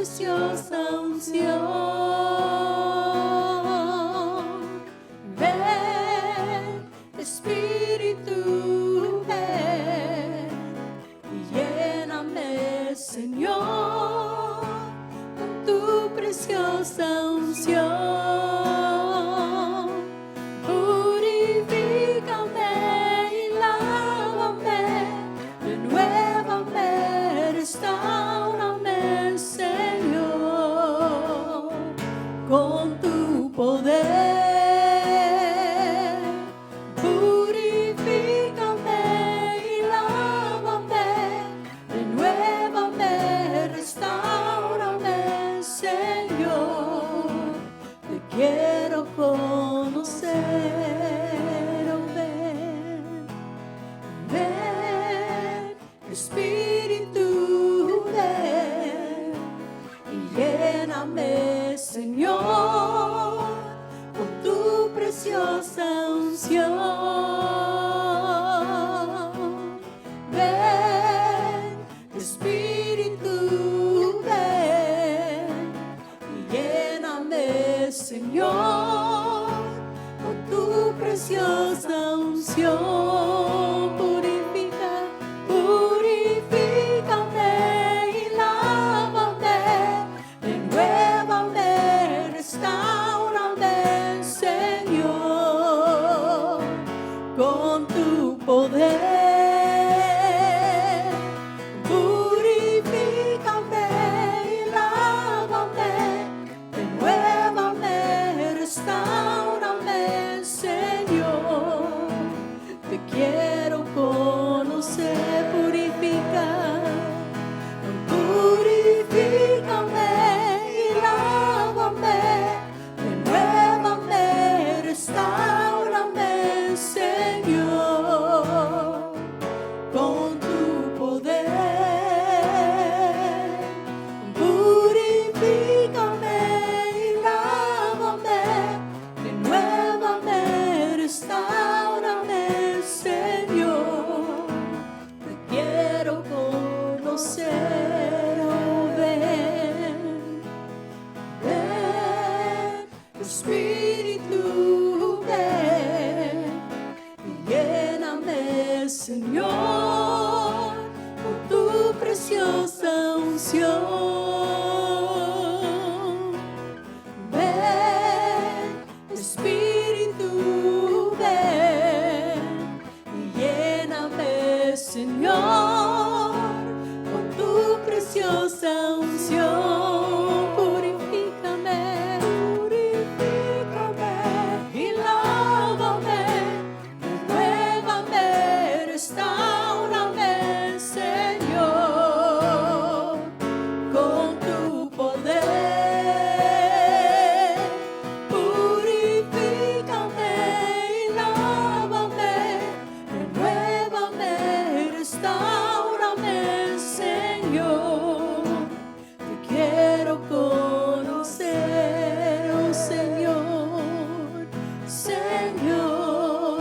preciosa unción. Ven, Espíritu, ven y lléname, Señor, con tu preciosa unción. Purifícame y lávame, renuévame, restáurame, Señor, con tu poder. Purifícame y lávame, renuévame, restáurame, Señor, te quiero conocer. Oh, ven, ven, Espíritu, ven y lléname, Señor, con tu preciosa unción. Ven, Espíritu, ven y lléname, Señor, con tu preciosa unción. Purifícame y lávame, renuévame, restáurame, Señor, con tu poder. Purifícame y lávame, renuévame, restáurame, Señor, te quiero conocer. Purifícame y lávame, renuévame, restáurame, Señor, con tu poder. Purifícame y lávame, renuévame, restáurame, Señor, te quiero conocer. Oh, ven, ven, Espíritu, ven y lléname, Señor, con tu preciosa unción. Ven, Espíritu, ven y lléname, Señor, con tu preciosa unción. Purifícame y lávame, renuévame, restáurame, Señor, con tu poder. Purifícame y lávame, renuévame, restáurame, Señor, te quiero conocer. Oh, Señor, Señor,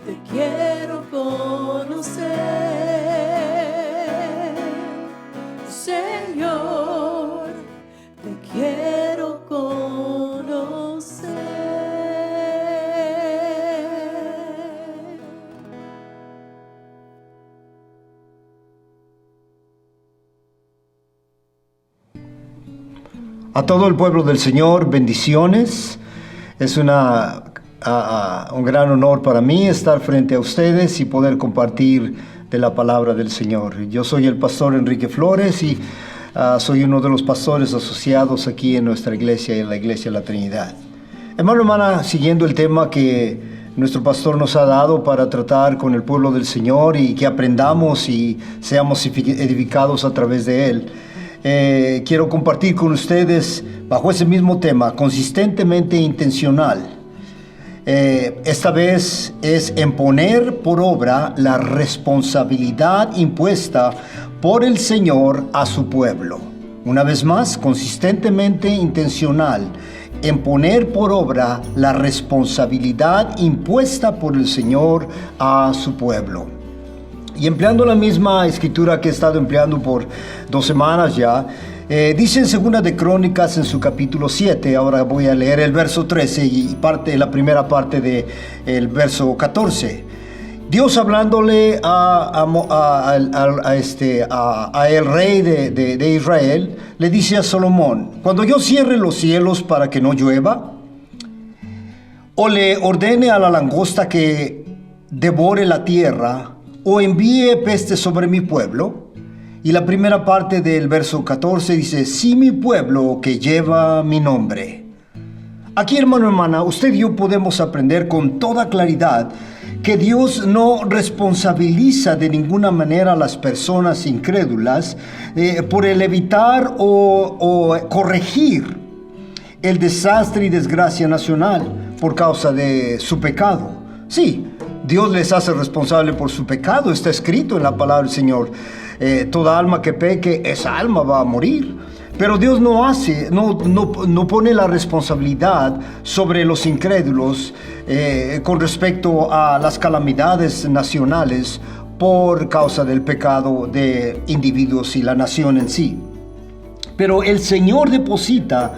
te quiero conocer. Señor, te quiero conocer. A todo el pueblo del Señor, bendiciones. Es un gran honor para mí estar frente a ustedes y poder compartir de la palabra del Señor. Yo soy el pastor Enrique Flores y soy uno de los pastores asociados aquí en nuestra iglesia, en la Iglesia de la Trinidad. Hermano, hermana, siguiendo el tema que nuestro pastor nos ha dado para tratar con el pueblo del Señor y que aprendamos y seamos edificados a través de él. Quiero compartir con ustedes bajo ese mismo tema, consistentemente intencional. Esta vez es en poner por obra la responsabilidad impuesta por el Señor a su pueblo. Una vez más, consistentemente intencional, en poner por obra la responsabilidad impuesta por el Señor a su pueblo. Y empleando la misma escritura que he estado empleando por 2 semanas ya, Dice en Segunda de Crónicas en su capítulo 7, ahora voy a leer el verso 13 y la primera parte del verso 14. Dios hablándole a el rey de Israel, le dice a Salomón: cuando yo cierre los cielos para que no llueva, o le ordene a la langosta que devore la tierra, o envíe peste sobre mi pueblo. Y la primera parte del verso 14 dice: si mi pueblo que lleva mi nombre. Aquí, hermano, hermana, usted y yo podemos aprender con toda claridad que Dios no responsabiliza de ninguna manera a las personas incrédulas por el evitar o corregir el desastre y desgracia nacional por causa de su pecado. Sí, Dios les hace responsable por su pecado, está escrito en la palabra del Señor. Toda alma que peque, esa alma va a morir. Pero Dios no pone la responsabilidad sobre los incrédulos con respecto a las calamidades nacionales por causa del pecado de individuos y la nación en sí. Pero el Señor deposita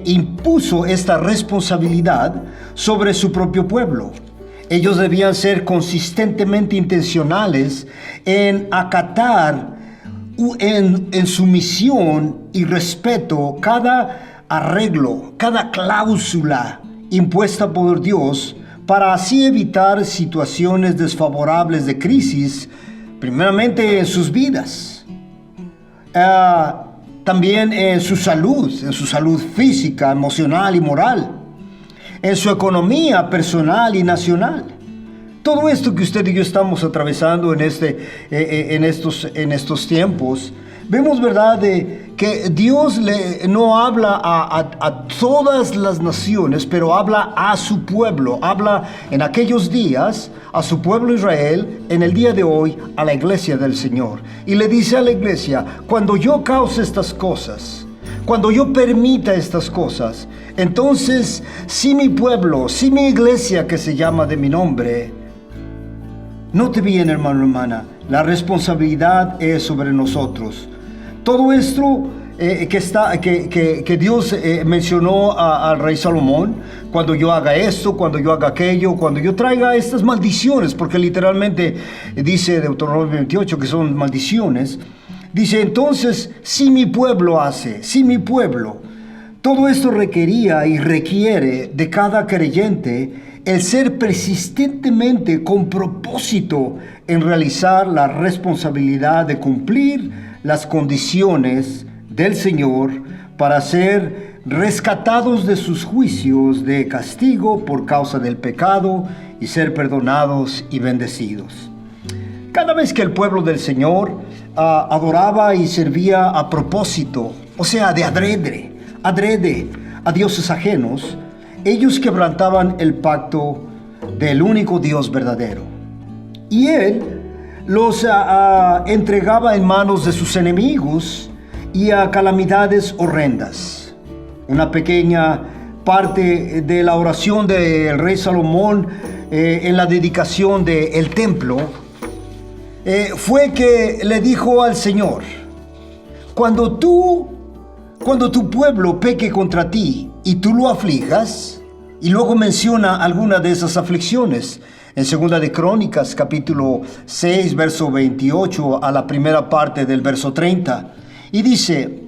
impuso esta responsabilidad sobre su propio pueblo. Ellos debían ser consistentemente intencionales en acatar en sumisión y respeto cada arreglo, cada cláusula impuesta por Dios, para así evitar situaciones desfavorables de crisis, primeramente en sus vidas, también en su salud física, emocional y moral, en su economía personal y nacional. Todo esto que usted y yo estamos atravesando en estos tiempos, vemos, ¿verdad?, que Dios no habla a todas las naciones, pero habla a su pueblo, habla en aquellos días a su pueblo Israel, en el día de hoy a la iglesia del Señor. Y le dice a la iglesia: cuando yo cause estas cosas, cuando yo permita estas cosas, entonces si mi pueblo, si mi iglesia que se llama de mi nombre, note bien, hermano, hermana, la responsabilidad es sobre nosotros. Todo esto que Dios mencionó al rey Salomón: cuando yo haga esto, cuando yo haga aquello, cuando yo traiga estas maldiciones, porque literalmente dice Deuteronomio 28 que son maldiciones. Dice entonces: si mi pueblo hace, si mi pueblo. Todo esto requería y requiere de cada creyente el ser persistentemente con propósito en realizar la responsabilidad de cumplir las condiciones del Señor para ser rescatados de sus juicios de castigo por causa del pecado y ser perdonados y bendecidos. Cada vez que el pueblo del Señor adoraba y servía a propósito, o sea, de adrede a dioses ajenos, ellos quebrantaban el pacto del único Dios verdadero. Y Él los entregaba en manos de sus enemigos y a calamidades horrendas. Una pequeña parte de la oración del rey Salomón en la dedicación del templo fue que le dijo al Señor: cuando tu pueblo peque contra ti y tú lo aflijas, y luego menciona alguna de esas aflicciones en Segunda de Crónicas capítulo 6 verso 28 a la primera parte del verso 30, y dice: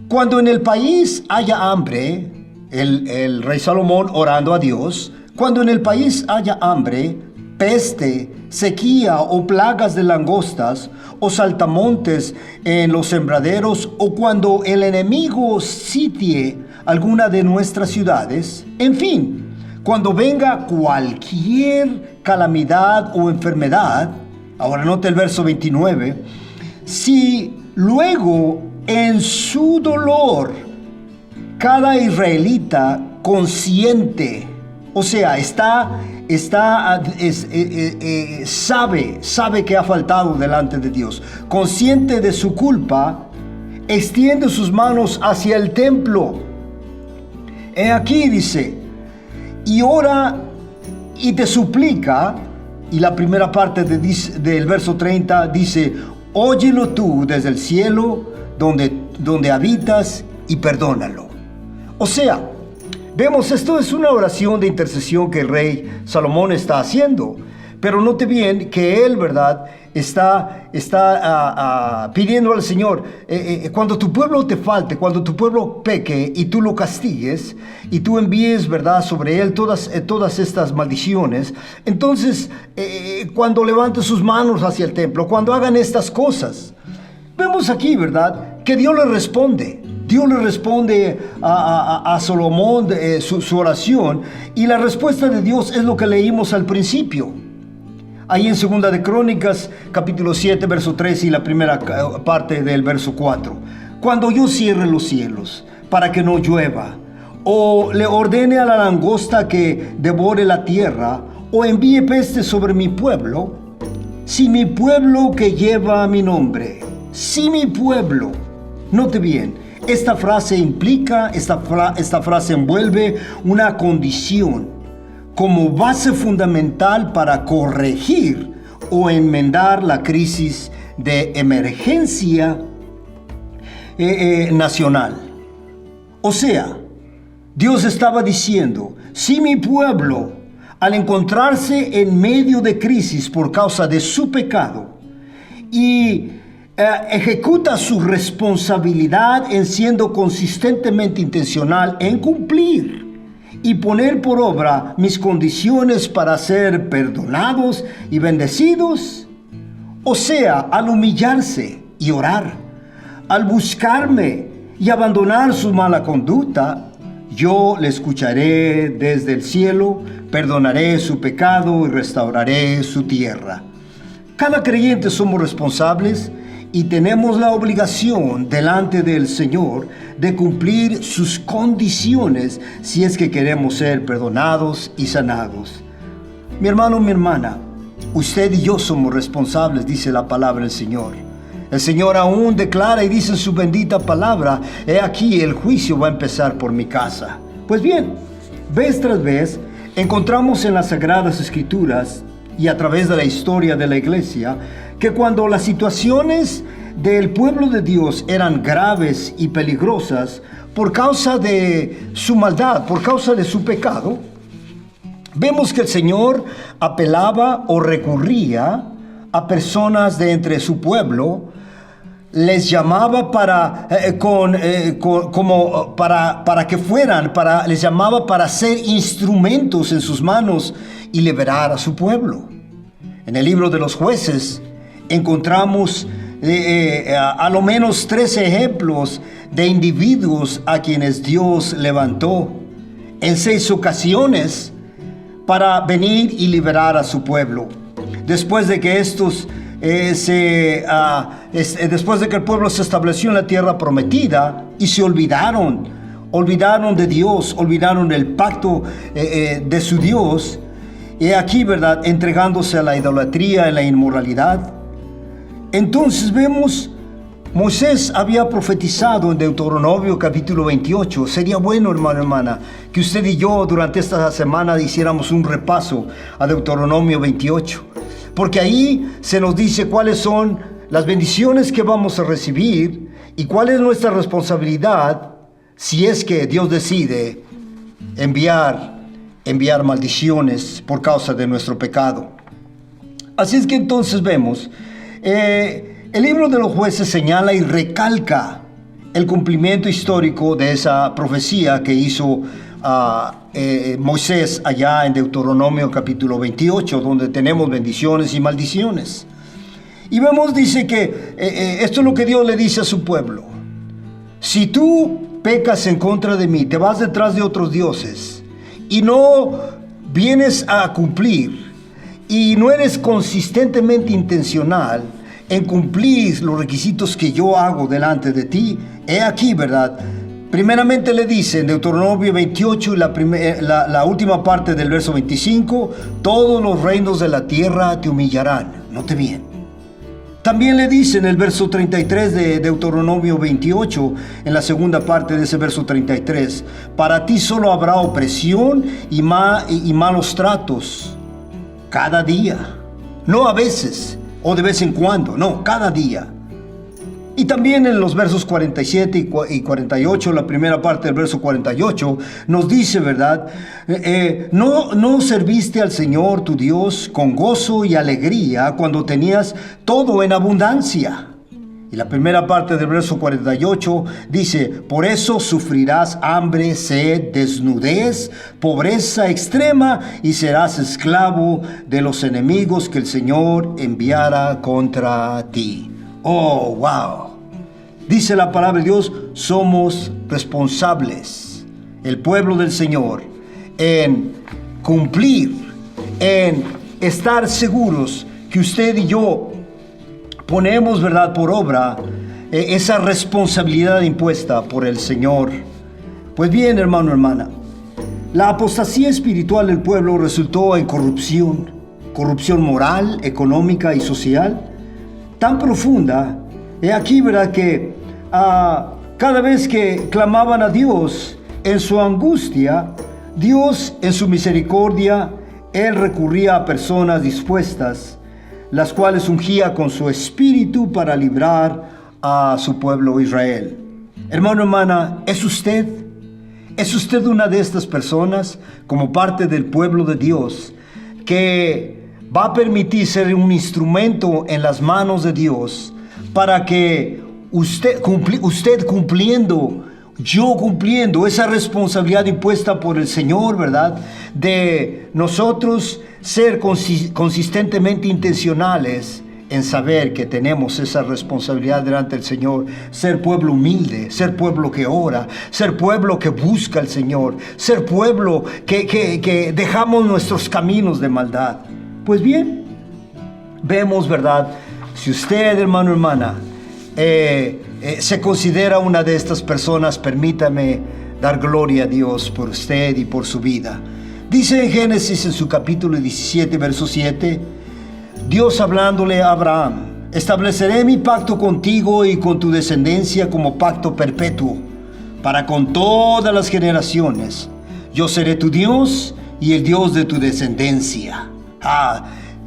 cuando en el país haya hambre, el rey Salomón orando a Dios, cuando en el país haya hambre, peste, sequía o plagas de langostas o saltamontes en los sembraderos, o cuando el enemigo sitie alguna de nuestras ciudades, en fin, cuando venga cualquier calamidad o enfermedad. Ahora note el verso 29. Si luego en su dolor cada israelita consciente, o sea, sabe que ha faltado delante de Dios, consciente de su culpa, extiende sus manos hacia el templo. He aquí, dice, y ora y te suplica. Y la primera parte del verso 30 dice: óyelo tú desde el cielo, donde donde habitas y perdónalo. O sea, vemos, esto es una oración de intercesión que el rey Salomón está haciendo. Pero note bien que él, ¿verdad?, está pidiendo al Señor, cuando tu pueblo te falte, cuando tu pueblo peque y tú lo castigues y tú envíes, ¿verdad?, sobre él todas estas maldiciones, entonces cuando levante sus manos hacia el templo, cuando hagan estas cosas, vemos aquí, ¿verdad?, que Dios le responde. Dios le responde a Salomón su oración, y la respuesta de Dios es lo que leímos al principio. Ahí en 2 de Crónicas, capítulo 7, verso 3 y la primera parte del verso 4. Cuando yo cierre los cielos para que no llueva, o le ordene a la langosta que devore la tierra, o envíe peste sobre mi pueblo, si mi pueblo que lleva mi nombre, si mi pueblo, note bien, esta frase implica, esta frase envuelve una condición como base fundamental para corregir o enmendar la crisis de emergencia nacional. O sea, Dios estaba diciendo, si mi pueblo, al encontrarse en medio de crisis por causa de su pecado, y ejecuta su responsabilidad en siendo consistentemente intencional en cumplir y poner por obra mis condiciones para ser perdonados y bendecidos, o sea, al humillarse y orar, al buscarme y abandonar su mala conducta, yo le escucharé desde el cielo, perdonaré su pecado y restauraré su tierra. Cada creyente somos responsables y tenemos la obligación delante del Señor de cumplir sus condiciones si es que queremos ser perdonados y sanados. Mi hermano, mi hermana, usted y yo somos responsables, dice la palabra del Señor. El Señor aún declara y dice en su bendita palabra, he aquí el juicio va a empezar por mi casa. Pues bien, vez tras vez encontramos en las Sagradas Escrituras y a través de la historia de la iglesia que cuando las situaciones del pueblo de Dios eran graves y peligrosas por causa de su maldad, por causa de su pecado, vemos que el Señor apelaba o recurría a personas de entre su pueblo, les llamaba les llamaba para ser instrumentos en sus manos y liberar a su pueblo. En el libro de los Jueces encontramos a lo menos 13 ejemplos de individuos a quienes Dios levantó en 6 ocasiones para venir y liberar a su pueblo. Después de que después de que el pueblo se estableció en la tierra prometida y se olvidaron de Dios, olvidaron el pacto de su Dios, y aquí, ¿verdad?, entregándose a la idolatría y la inmoralidad. Entonces vemos, Moisés había profetizado en Deuteronomio capítulo 28. Sería bueno, hermano, hermana, que usted y yo durante esta semana hiciéramos un repaso a Deuteronomio 28. Porque ahí se nos dice cuáles son las bendiciones que vamos a recibir y cuál es nuestra responsabilidad si es que Dios decide enviar maldiciones por causa de nuestro pecado. Así es que entonces vemos, el libro de los Jueces señala y recalca el cumplimiento histórico de esa profecía que hizo Moisés allá en Deuteronomio capítulo 28, donde tenemos bendiciones y maldiciones. Y vemos, dice que esto es lo que Dios le dice a su pueblo: si tú pecas en contra de mí, te vas detrás de otros dioses y no vienes a cumplir y no eres consistentemente intencional en cumplir los requisitos que yo hago delante de ti, he aquí, ¿verdad? Primeramente le dice en Deuteronomio 28 y la última parte del verso 25, todos los reinos de la tierra te humillarán. Note bien. También le dice en el verso 33 de Deuteronomio 28, en la segunda parte de ese verso 33, para ti solo habrá opresión y malos tratos cada día, no a veces o de vez en cuando, no, cada día. Y también en los versos 47 y 48, la primera parte del verso 48, nos dice, ¿verdad? No serviste al Señor tu Dios con gozo y alegría cuando tenías todo en abundancia. Y la primera parte del verso 48 dice, por eso sufrirás hambre, sed, desnudez, pobreza extrema y serás esclavo de los enemigos que el Señor enviará contra ti. Oh, wow. Dice la palabra de Dios, somos responsables, el pueblo del Señor, en cumplir, en estar seguros que usted y yo ponemos, ¿verdad?, por obra esa responsabilidad impuesta por el Señor. Pues bien, hermano, hermana, la apostasía espiritual del pueblo resultó en corrupción moral, económica y social, tan profunda. He aquí, ¿verdad?, que cada vez que clamaban a Dios en su angustia, Dios en su misericordia, Él recurría a personas dispuestas, las cuales ungía con su espíritu para librar a su pueblo Israel. Hermano, hermana, ¿es usted una de estas personas como parte del pueblo de Dios que va a permitir ser un instrumento en las manos de Dios para que usted cumpliendo, yo cumpliendo esa responsabilidad impuesta por el Señor, ¿verdad?, de nosotros ser consistentemente intencionales en saber que tenemos esa responsabilidad delante del Señor, ser pueblo humilde, ser pueblo que ora, ser pueblo que busca al Señor, ser pueblo que dejamos nuestros caminos de maldad? Pues bien, vemos, ¿verdad?, si usted, hermano, hermana, se considera una de estas personas, permítame dar gloria a Dios por usted y por su vida. Dice en Génesis, en su capítulo 17, verso 7, Dios hablándole a Abraham, estableceré mi pacto contigo y con tu descendencia como pacto perpetuo, para con todas las generaciones. Yo seré tu Dios y el Dios de tu descendencia.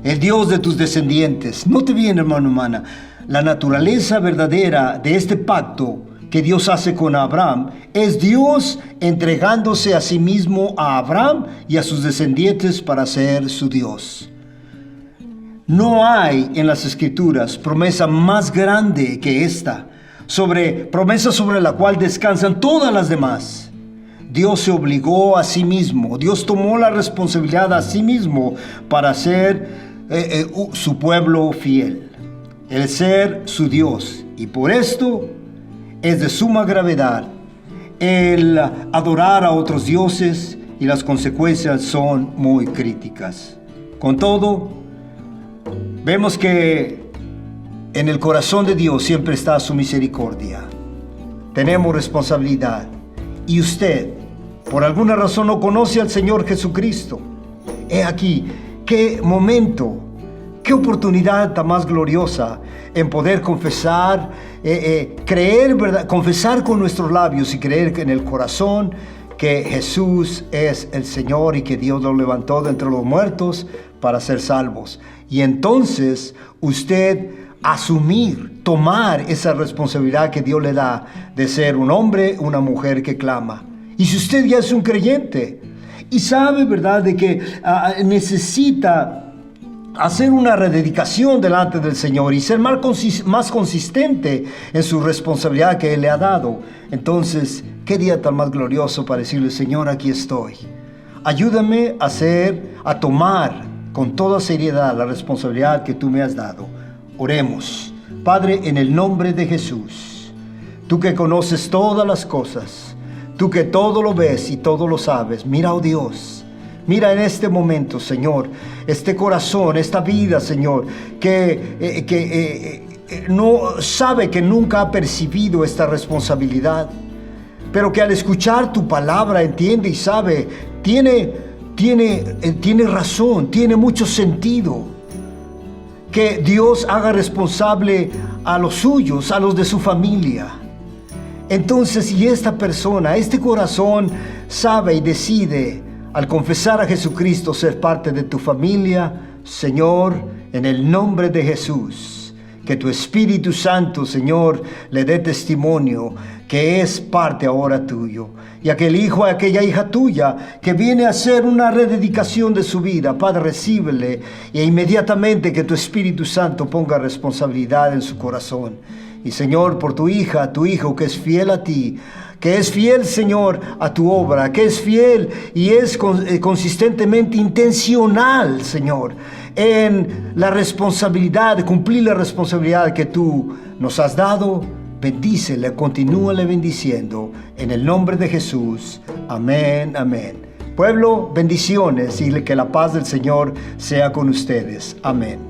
El Dios de tus descendientes. Note bien, hermano, hermana, la naturaleza verdadera de este pacto que Dios hace con Abraham es Dios entregándose a sí mismo a Abraham y a sus descendientes para ser su Dios. No hay en las Escrituras promesa más grande que esta, promesa sobre la cual descansan todas las demás. Dios se obligó a sí mismo, Dios tomó la responsabilidad a sí mismo para ser su pueblo fiel, el ser su Dios, y por esto es de suma gravedad el adorar a otros dioses y las consecuencias son muy críticas. Con todo, vemos que en el corazón de Dios siempre está su misericordia. Tenemos responsabilidad. Y usted, por alguna razón, no conoce al Señor Jesucristo. He aquí, qué momento, qué oportunidad tan más gloriosa en poder confesar, creer, ¿verdad?, confesar con nuestros labios y creer en el corazón que Jesús es el Señor y que Dios lo levantó de entre los muertos para ser salvos. Y entonces usted tomar esa responsabilidad que Dios le da de ser un hombre, una mujer que clama. Y si usted ya es un creyente y sabe, ¿verdad?, de que necesita hacer una rededicación delante del Señor y ser más consistente en su responsabilidad que Él le ha dado, entonces, qué día tan más glorioso para decirle: Señor, aquí estoy. Ayúdame a tomar con toda seriedad la responsabilidad que tú me has dado. Oremos. Padre, en el nombre de Jesús, tú que conoces todas las cosas, tú que todo lo ves y todo lo sabes, mira, oh Dios, mira en este momento, Señor, este corazón, esta vida, Señor, que no sabe, que nunca ha percibido esta responsabilidad, pero que al escuchar tu palabra entiende y sabe, tiene razón, tiene mucho sentido. Que Dios haga responsable a los suyos, a los de su familia. Entonces, si esta persona, este corazón sabe y decide, al confesar a Jesucristo, ser parte de tu familia, Señor, en el nombre de Jesús, que tu Espíritu Santo, Señor, le dé testimonio que es parte ahora tuyo. Y aquel hijo, aquella hija tuya que viene a hacer una rededicación de su vida, Padre, recíbele e inmediatamente que tu Espíritu Santo ponga responsabilidad en su corazón. Y Señor, por tu hija, tu hijo que es fiel a ti, que es fiel, Señor, a tu obra, que es fiel y es consistentemente intencional, Señor, en la responsabilidad, de cumplir la responsabilidad que tú nos has dado. Bendícele, continúale bendiciendo, en el nombre de Jesús. Amén, amén. Pueblo, bendiciones y que la paz del Señor sea con ustedes. Amén.